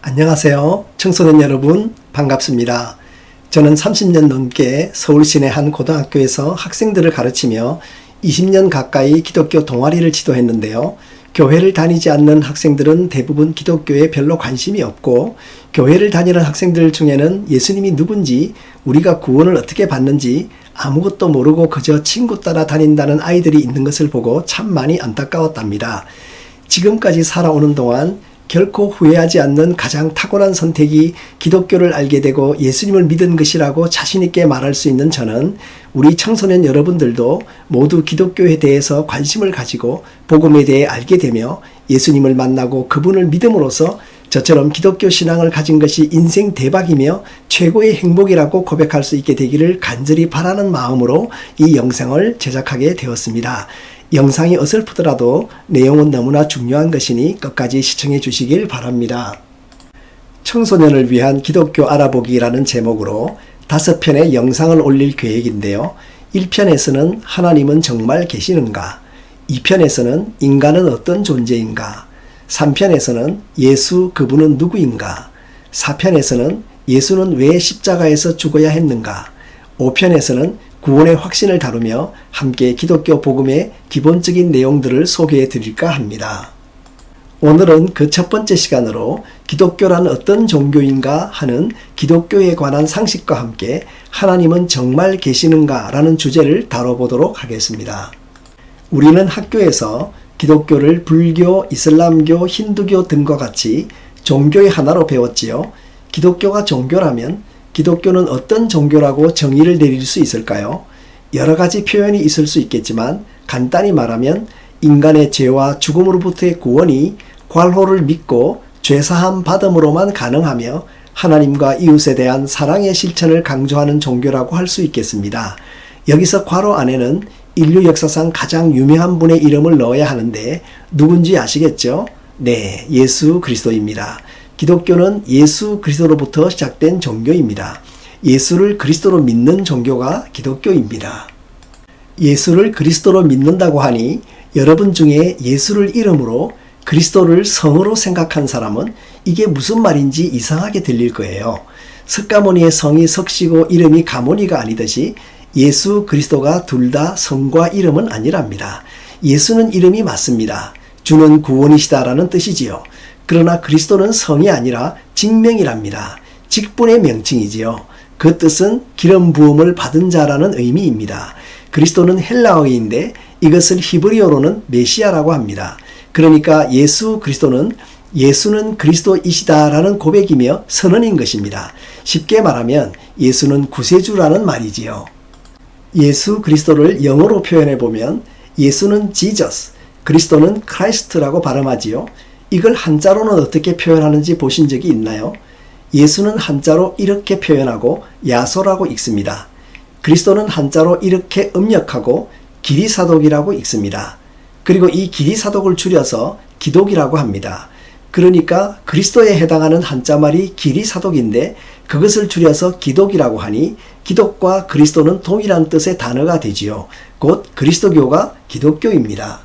안녕하세요. 청소년 여러분 반갑습니다. 저는 30년 넘게 서울 시내 한 고등학교에서 학생들을 가르치며 20년 가까이 기독교 동아리를 지도했는데요. 교회를 다니지 않는 학생들은 대부분 기독교에 별로 관심이 없고, 교회를 다니는 학생들 중에는 예수님이 누군지, 우리가 구원을 어떻게 받는지 아무것도 모르고 그저 친구 따라 다닌다는 아이들이 있는 것을 보고 참 많이 안타까웠답니다. 지금까지 살아오는 동안 결코 후회하지 않는 가장 탁월한 선택이 기독교를 알게 되고 예수님을 믿은 것이라고 자신있게 말할 수 있는 저는, 우리 청소년 여러분들도 모두 기독교에 대해서 관심을 가지고 복음에 대해 알게 되며 예수님을 만나고 그분을 믿음으로써 저처럼 기독교 신앙을 가진 것이 인생 대박이며 최고의 행복이라고 고백할 수 있게 되기를 간절히 바라는 마음으로 이 영상을 제작하게 되었습니다. 영상이 어설프더라도 내용은 너무나 중요한 것이니 끝까지 시청해 주시길 바랍니다. 청소년을 위한 기독교 알아보기라는 제목으로 5편의 영상을 올릴 계획인데요. 1편에서는 하나님은 정말 계시는가? 2편에서는 인간은 어떤 존재인가? 3편에서는 예수 그분은 누구인가? 4편에서는 예수는 왜 십자가에서 죽어야 했는가? 5편에서는 구원의 확신을 다루며 함께 기독교 복음의 기본적인 내용들을 소개해 드릴까 합니다. 오늘은 그 첫 번째 시간으로 기독교란 어떤 종교인가 하는 기독교에 관한 상식과 함께 하나님은 정말 계시는가 라는 주제를 다뤄보도록 하겠습니다. 우리는 학교에서 기독교를 불교, 이슬람교, 힌두교 등과 같이 종교의 하나로 배웠지요. 기독교가 종교라면 기독교는 어떤 종교라고 정의를 내릴 수 있을까요? 여러 가지 표현이 있을 수 있겠지만 간단히 말하면 인간의 죄와 죽음으로부터의 구원이 괄호를 믿고 죄사함 받음으로만 가능하며 하나님과 이웃에 대한 사랑의 실천을 강조하는 종교라고 할 수 있겠습니다. 여기서 괄호 안에는 인류 역사상 가장 유명한 분의 이름을 넣어야 하는데 누군지 아시겠죠? 네, 예수 그리스도입니다. 기독교는 예수 그리스도로부터 시작된 종교입니다. 예수를 그리스도로 믿는 종교가 기독교입니다. 예수를 그리스도로 믿는다고 하니 여러분 중에 예수를 이름으로 그리스도를 성으로 생각한 사람은 이게 무슨 말인지 이상하게 들릴 거예요. 석가모니의 성이 석시고 이름이 가모니가 아니듯이 예수 그리스도가 둘 다 성과 이름은 아니랍니다. 예수는 이름이 맞습니다. 주는 구원이시다라는 뜻이지요. 그러나 그리스도는 성이 아니라 직명이랍니다. 직분의 명칭이지요. 그 뜻은 기름 부음을 받은 자라는 의미입니다. 그리스도는 헬라어인데 이것을 히브리어로는 메시아라고 합니다. 그러니까 예수 그리스도는 예수는 그리스도이시다라는 고백이며 선언인 것입니다. 쉽게 말하면 예수는 구세주라는 말이지요. 예수 그리스도를 영어로 표현해 보면 예수는 Jesus, 그리스도는 크라이스트라고 발음하지요. 이걸 한자로는 어떻게 표현하는지 보신 적이 있나요? 예수는 한자로 이렇게 표현하고 야소라고 읽습니다. 그리스도는 한자로 이렇게 음력하고 기리사독이라고 읽습니다. 그리고 이 기리사독을 줄여서 기독이라고 합니다. 그러니까 그리스도에 해당하는 한자말이 기리사독인데 그것을 줄여서 기독이라고 하니 기독과 그리스도는 동일한 뜻의 단어가 되지요. 곧 그리스도교가 기독교입니다.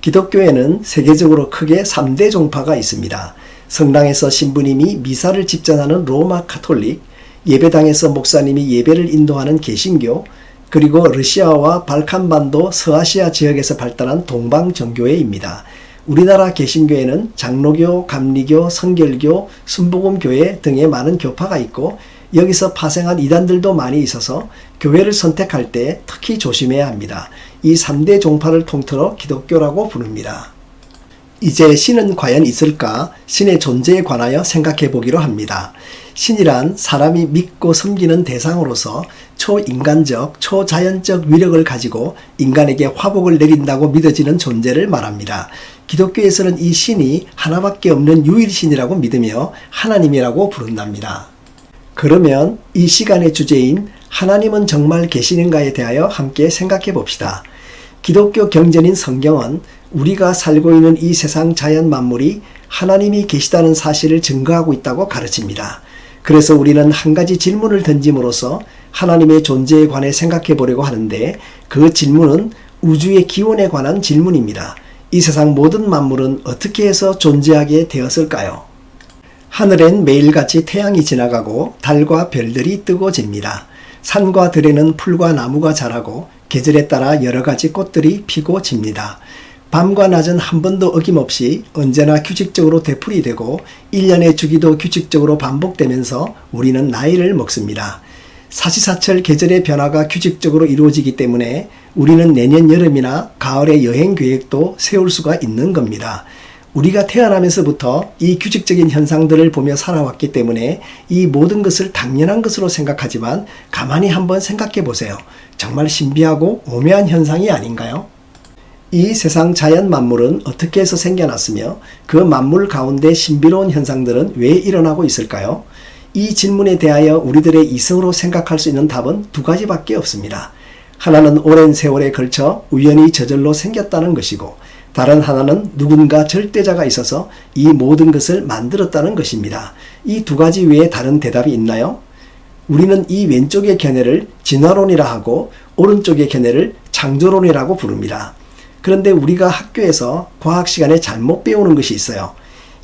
기독교에는 세계적으로 크게 3대 종파가 있습니다. 성당에서 신부님이 미사를 집전하는 로마 카톨릭, 예배당에서 목사님이 예배를 인도하는 개신교, 그리고 러시아와 발칸반도 서아시아 지역에서 발달한 동방정교회입니다. 우리나라 개신교에는 장로교, 감리교, 성결교, 순복음교회 등의 많은 교파가 있고 여기서 파생한 이단들도 많이 있어서 교회를 선택할 때 특히 조심해야 합니다. 이 3대 종파를 통틀어 기독교라고 부릅니다. 이제 신은 과연 있을까? 신의 존재에 관하여 생각해 보기로 합니다. 신이란 사람이 믿고 섬기는 대상으로서 초인간적, 초자연적 위력을 가지고 인간에게 화복을 내린다고 믿어지는 존재를 말합니다. 기독교에서는 이 신이 하나밖에 없는 유일신이라고 믿으며 하나님이라고 부른답니다. 그러면 이 시간의 주제인 하나님은 정말 계시는가에 대하여 함께 생각해 봅시다. 기독교 경전인 성경은 우리가 살고 있는 이 세상 자연 만물이 하나님이 계시다는 사실을 증거하고 있다고 가르칩니다. 그래서 우리는 한 가지 질문을 던짐으로써 하나님의 존재에 관해 생각해 보려고 하는데, 그 질문은 우주의 기원에 관한 질문입니다. 이 세상 모든 만물은 어떻게 해서 존재하게 되었을까요? 하늘엔 매일같이 태양이 지나가고 달과 별들이 뜨고 집니다. 산과 들에는 풀과 나무가 자라고 계절에 따라 여러 가지 꽃들이 피고 집니다. 밤과 낮은 한 번도 어김없이 언제나 규칙적으로 되풀이 되고 1년의 주기도 규칙적으로 반복되면서 우리는 나이를 먹습니다. 사시사철 계절의 변화가 규칙적으로 이루어지기 때문에 우리는 내년 여름이나 가을의 여행 계획도 세울 수가 있는 겁니다. 우리가 태어나면서부터 이 규칙적인 현상들을 보며 살아왔기 때문에 이 모든 것을 당연한 것으로 생각하지만 가만히 한번 생각해 보세요. 정말 신비하고 오묘한 현상이 아닌가요? 이 세상 자연 만물은 어떻게 해서 생겨났으며 그 만물 가운데 신비로운 현상들은 왜 일어나고 있을까요? 이 질문에 대하여 우리들의 이성으로 생각할 수 있는 답은 두 가지밖에 없습니다. 하나는 오랜 세월에 걸쳐 우연히 저절로 생겼다는 것이고 다른 하나는 누군가 절대자가 있어서 이 모든 것을 만들었다는 것입니다. 이 두 가지 외에 다른 대답이 있나요? 우리는 이 왼쪽의 견해를 진화론이라 하고 오른쪽의 견해를 창조론이라고 부릅니다. 그런데 우리가 학교에서 과학 시간에 잘못 배우는 것이 있어요.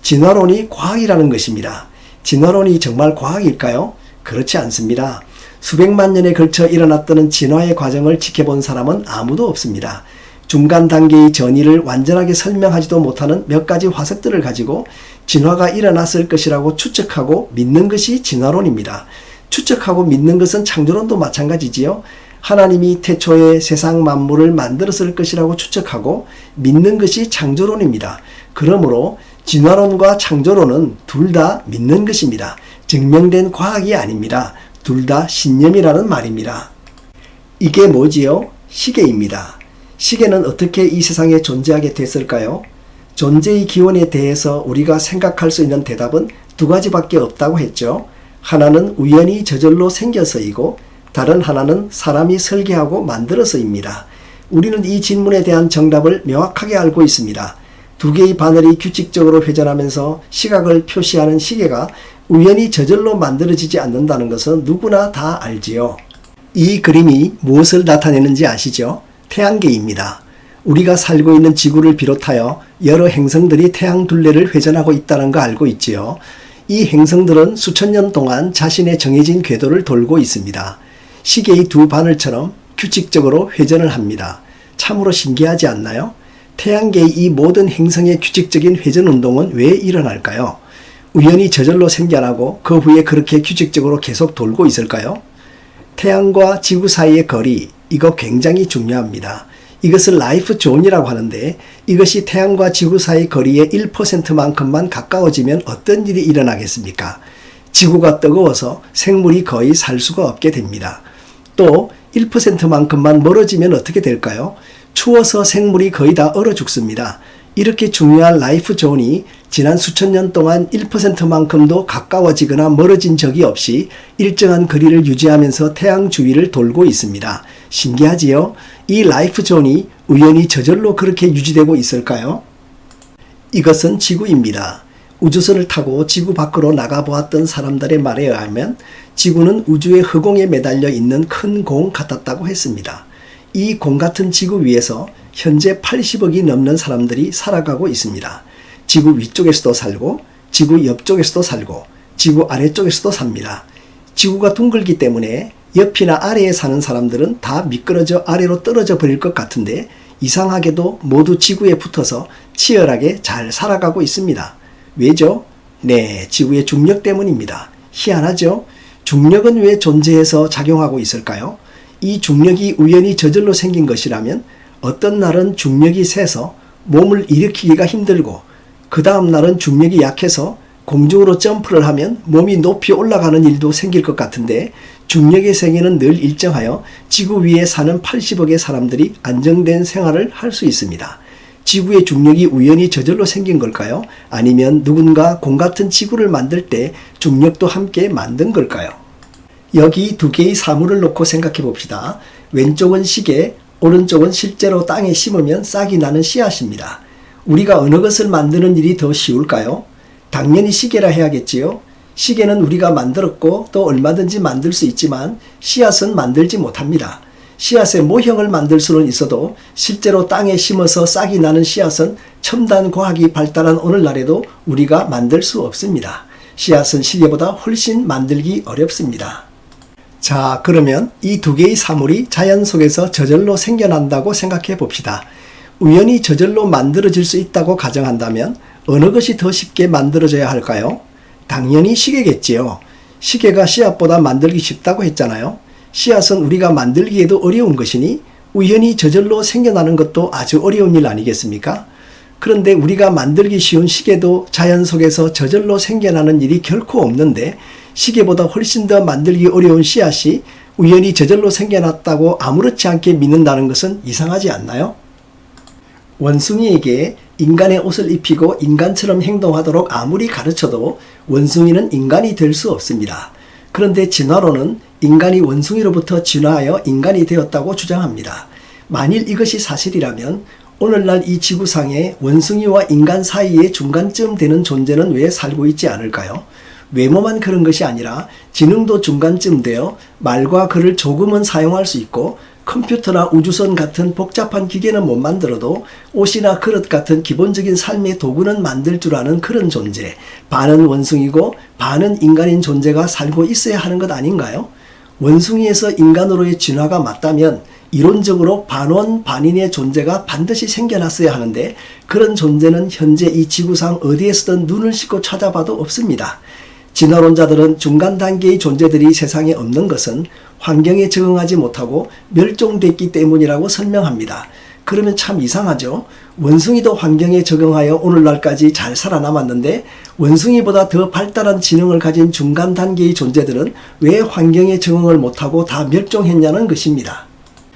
진화론이 과학이라는 것입니다. 진화론이 정말 과학일까요? 그렇지 않습니다. 수백만 년에 걸쳐 일어났던 진화의 과정을 지켜본 사람은 아무도 없습니다. 중간 단계의 전이를 완전하게 설명하지도 못하는 몇 가지 화석들을 가지고 진화가 일어났을 것이라고 추측하고 믿는 것이 진화론입니다. 추측하고 믿는 것은 창조론도 마찬가지지요. 하나님이 태초에 세상 만물을 만들었을 것이라고 추측하고 믿는 것이 창조론입니다. 그러므로 진화론과 창조론은 둘 다 믿는 것입니다. 증명된 과학이 아닙니다. 둘 다 신념이라는 말입니다. 이게 뭐지요? 시계입니다. 시계는 어떻게 이 세상에 존재하게 됐을까요? 존재의 기원에 대해서 우리가 생각할 수 있는 대답은 두 가지밖에 없다고 했죠. 하나는 우연히 저절로 생겨서이고 다른 하나는 사람이 설계하고 만들어서입니다. 우리는 이 질문에 대한 정답을 명확하게 알고 있습니다. 두 개의 바늘이 규칙적으로 회전하면서 시각을 표시하는 시계가 우연히 저절로 만들어지지 않는다는 것은 누구나 다 알지요. 이 그림이 무엇을 나타내는지 아시죠? 태양계입니다. 우리가 살고 있는 지구를 비롯하여 여러 행성들이 태양 둘레를 회전하고 있다는 거 알고 있지요. 이 행성들은 수천 년 동안 자신의 정해진 궤도를 돌고 있습니다. 시계의 두 바늘처럼 규칙적으로 회전을 합니다. 참으로 신기하지 않나요? 태양계의 이 모든 행성의 규칙적인 회전 운동은 왜 일어날까요? 우연히 저절로 생겨나고 그 후에 그렇게 규칙적으로 계속 돌고 있을까요? 태양과 지구 사이의 거리, 이거 굉장히 중요합니다. 이것을 라이프 존이라고 하는데 이것이 태양과 지구 사이 거리의 1%만큼만 가까워지면 어떤 일이 일어나겠습니까? 지구가 뜨거워서 생물이 거의 살 수가 없게 됩니다. 또 1%만큼만 멀어지면 어떻게 될까요? 추워서 생물이 거의 다 얼어 죽습니다. 이렇게 중요한 라이프 존이 지난 수천 년 동안 1%만큼도 가까워지거나 멀어진 적이 없이 일정한 거리를 유지하면서 태양 주위를 돌고 있습니다. 신기하지요? 이 라이프 존이 우연히 저절로 그렇게 유지되고 있을까요? 이것은 지구입니다. 우주선을 타고 지구 밖으로 나가보았던 사람들의 말에 의하면 지구는 우주의 허공에 매달려 있는 큰 공 같았다고 했습니다. 이 공 같은 지구 위에서 현재 80억이 넘는 사람들이 살아가고 있습니다. 지구 위쪽에서도 살고 지구 옆쪽에서도 살고 지구 아래쪽에서도 삽니다. 지구가 둥글기 때문에 옆이나 아래에 사는 사람들은 다 미끄러져 아래로 떨어져 버릴 것 같은데 이상하게도 모두 지구에 붙어서 치열하게 잘 살아가고 있습니다. 왜죠? 네, 지구의 중력 때문입니다. 희한하죠? 중력은 왜 존재해서 작용하고 있을까요? 이 중력이 우연히 저절로 생긴 것이라면 어떤 날은 중력이 세서 몸을 일으키기가 힘들고 그 다음 날은 중력이 약해서 공중으로 점프를 하면 몸이 높이 올라가는 일도 생길 것 같은데 중력의 세계는 늘 일정하여 지구 위에 사는 80억의 사람들이 안정된 생활을 할 수 있습니다. 지구의 중력이 우연히 저절로 생긴 걸까요? 아니면 누군가 공 같은 지구를 만들 때 중력도 함께 만든 걸까요? 여기 두 개의 사물을 놓고 생각해 봅시다. 왼쪽은 시계, 오른쪽은 실제로 땅에 심으면 싹이 나는 씨앗입니다. 우리가 어느 것을 만드는 일이 더 쉬울까요? 당연히 시계라 해야겠지요. 시계는 우리가 만들었고 또 얼마든지 만들 수 있지만 씨앗은 만들지 못합니다. 씨앗의 모형을 만들 수는 있어도 실제로 땅에 심어서 싹이 나는 씨앗은 첨단 과학이 발달한 오늘날에도 우리가 만들 수 없습니다. 씨앗은 시계보다 훨씬 만들기 어렵습니다. 자, 그러면 이 두 개의 사물이 자연 속에서 저절로 생겨난다고 생각해 봅시다. 우연히 저절로 만들어질 수 있다고 가정한다면 어느 것이 더 쉽게 만들어져야 할까요? 당연히 시계겠지요. 시계가 씨앗보다 만들기 쉽다고 했잖아요. 씨앗은 우리가 만들기에도 어려운 것이니 우연히 저절로 생겨나는 것도 아주 어려운 일 아니겠습니까? 그런데 우리가 만들기 쉬운 시계도 자연 속에서 저절로 생겨나는 일이 결코 없는데 시계보다 훨씬 더 만들기 어려운 씨앗이 우연히 저절로 생겨났다고 아무렇지 않게 믿는다는 것은 이상하지 않나요? 원숭이에게 인간의 옷을 입히고 인간처럼 행동하도록 아무리 가르쳐도 원숭이는 인간이 될 수 없습니다. 그런데 진화론은 인간이 원숭이로부터 진화하여 인간이 되었다고 주장합니다. 만일 이것이 사실이라면 오늘날 이 지구상에 원숭이와 인간 사이의 중간쯤 되는 존재는 왜 살고 있지 않을까요? 외모만 그런 것이 아니라 지능도 중간쯤 되어 말과 글을 조금은 사용할 수 있고 컴퓨터나 우주선 같은 복잡한 기계는 못 만들어도 옷이나 그릇 같은 기본적인 삶의 도구는 만들 줄 아는 그런 존재, 반은 원숭이고 반은 인간인 존재가 살고 있어야 하는 것 아닌가요? 원숭이에서 인간으로의 진화가 맞다면 이론적으로 반원 반인의 존재가 반드시 생겨났어야 하는데 그런 존재는 현재 이 지구상 어디에서든 눈을 씻고 찾아봐도 없습니다. 진화론자들은 중간 단계의 존재들이 세상에 없는 것은 환경에 적응하지 못하고 멸종됐기 때문이라고 설명합니다. 그러면 참 이상하죠? 원숭이도 환경에 적응하여 오늘날까지 잘 살아남았는데 원숭이보다 더 발달한 지능을 가진 중간 단계의 존재들은 왜 환경에 적응을 못하고 다 멸종했냐는 것입니다.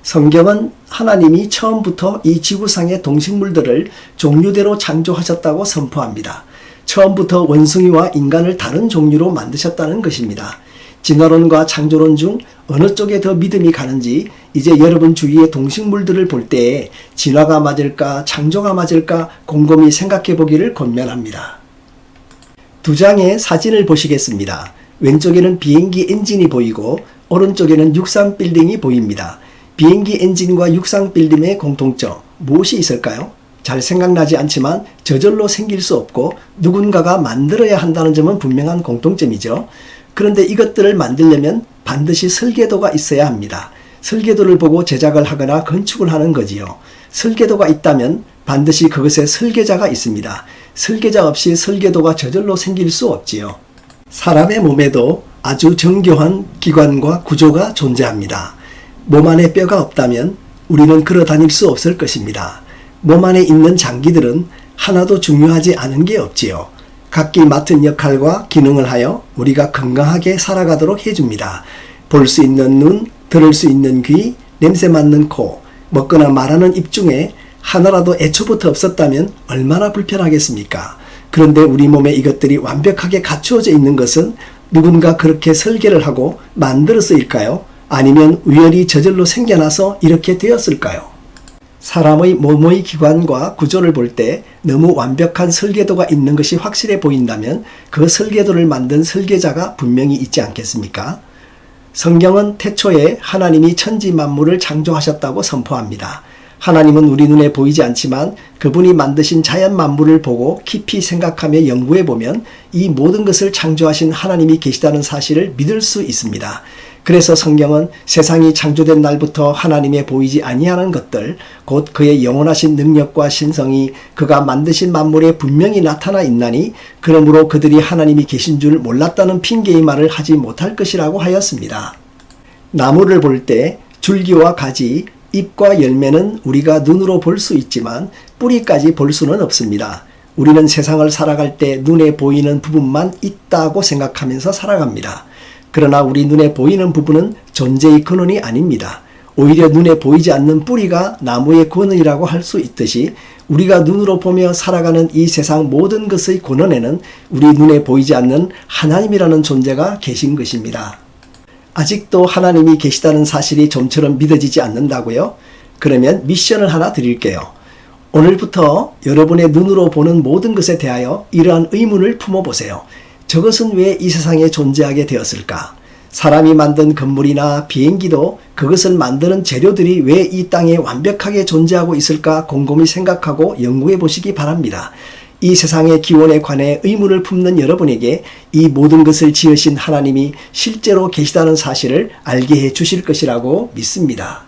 성경은 하나님이 처음부터 이 지구상의 동식물들을 종류대로 창조하셨다고 선포합니다. 처음부터 원숭이와 인간을 다른 종류로 만드셨다는 것입니다. 진화론과 창조론 중 어느 쪽에 더 믿음이 가는지 이제 여러분 주위의 동식물들을 볼 때에 진화가 맞을까 창조가 맞을까 곰곰이 생각해 보기를 권면합니다. 두 장의 사진을 보시겠습니다. 왼쪽에는 비행기 엔진이 보이고 오른쪽에는 육상 빌딩이 보입니다. 비행기 엔진과 육상 빌딩의 공통점 무엇이 있을까요? 잘 생각나지 않지만 저절로 생길 수 없고 누군가가 만들어야 한다는 점은 분명한 공통점이죠. 그런데 이것들을 만들려면 반드시 설계도가 있어야 합니다. 설계도를 보고 제작을 하거나 건축을 하는 거지요. 설계도가 있다면 반드시 그것에 설계자가 있습니다. 설계자 없이 설계도가 저절로 생길 수 없지요. 사람의 몸에도 아주 정교한 기관과 구조가 존재합니다. 몸 안에 뼈가 없다면 우리는 걸어 다닐 수 없을 것입니다. 몸 안에 있는 장기들은 하나도 중요하지 않은 게 없지요. 각기 맡은 역할과 기능을 하여 우리가 건강하게 살아가도록 해줍니다. 볼 수 있는 눈, 들을 수 있는 귀, 냄새 맡는 코, 먹거나 말하는 입 중에 하나라도 애초부터 없었다면 얼마나 불편하겠습니까? 그런데 우리 몸에 이것들이 완벽하게 갖추어져 있는 것은 누군가 그렇게 설계를 하고 만들어서일까요? 아니면 우연히 저절로 생겨나서 이렇게 되었을까요? 사람의 몸의 기관과 구조를 볼 때 너무 완벽한 설계도가 있는 것이 확실해 보인다면 그 설계도를 만든 설계자가 분명히 있지 않겠습니까? 성경은 태초에 하나님이 천지 만물을 창조하셨다고 선포합니다. 하나님은 우리 눈에 보이지 않지만 그분이 만드신 자연 만물을 보고 깊이 생각하며 연구해 보면 이 모든 것을 창조하신 하나님이 계시다는 사실을 믿을 수 있습니다. 그래서 성경은 세상이 창조된 날부터 하나님의 보이지 아니하는 것들, 곧 그의 영원하신 능력과 신성이 그가 만드신 만물에 분명히 나타나 있나니 그러므로 그들이 하나님이 계신 줄 몰랐다는 핑계의 말을 하지 못할 것이라고 하였습니다. 나무를 볼 때 줄기와 가지, 잎과 열매는 우리가 눈으로 볼 수 있지만 뿌리까지 볼 수는 없습니다. 우리는 세상을 살아갈 때 눈에 보이는 부분만 있다고 생각하면서 살아갑니다. 그러나 우리 눈에 보이는 부분은 존재의 근원이 아닙니다. 오히려 눈에 보이지 않는 뿌리가 나무의 근원이라고 할 수 있듯이 우리가 눈으로 보며 살아가는 이 세상 모든 것의 근원에는 우리 눈에 보이지 않는 하나님이라는 존재가 계신 것입니다. 아직도 하나님이 계시다는 사실이 좀처럼 믿어지지 않는다고요? 그러면 미션을 하나 드릴게요. 오늘부터 여러분의 눈으로 보는 모든 것에 대하여 이러한 의문을 품어보세요. 저것은 왜 이 세상에 존재하게 되었을까? 사람이 만든 건물이나 비행기도 그것을 만드는 재료들이 왜 이 땅에 완벽하게 존재하고 있을까 곰곰이 생각하고 연구해 보시기 바랍니다. 이 세상의 기원에 관해 의문을 품는 여러분에게 이 모든 것을 지으신 하나님이 실제로 계시다는 사실을 알게 해 주실 것이라고 믿습니다.